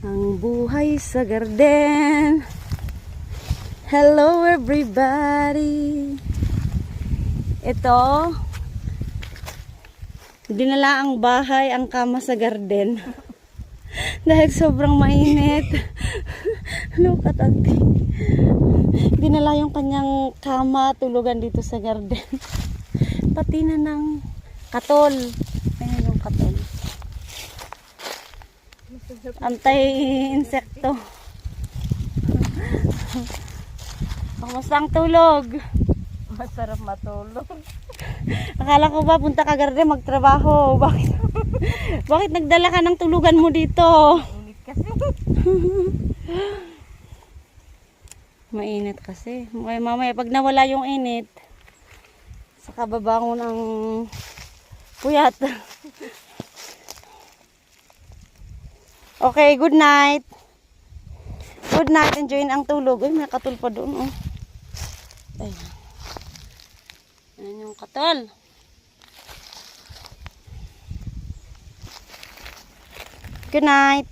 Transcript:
Ang buhay sa garden. Hello everybody. Ito, dinala ang bahay, ang kama sa garden. Dahil sobrang mainit. Look at that. Dinala yung kanyang kama, tulugan dito sa garden. Pati na ng katol. Ayun yung katol. Anti-insekto. Kamusta ang tulog? Masarap matulog. Akala ko ba punta ka garden magtrabaho. Bakit nagdala ka ng tulugan mo dito? Init kasi. Mainit kasi. Mamaya pag nawala yung init, saka babangon ang puyat. Okay, good night. Good night. Enjoy ang tulog. Uy, may katol pa doon. Oh. Ayan. Ayan yung katol. Good night.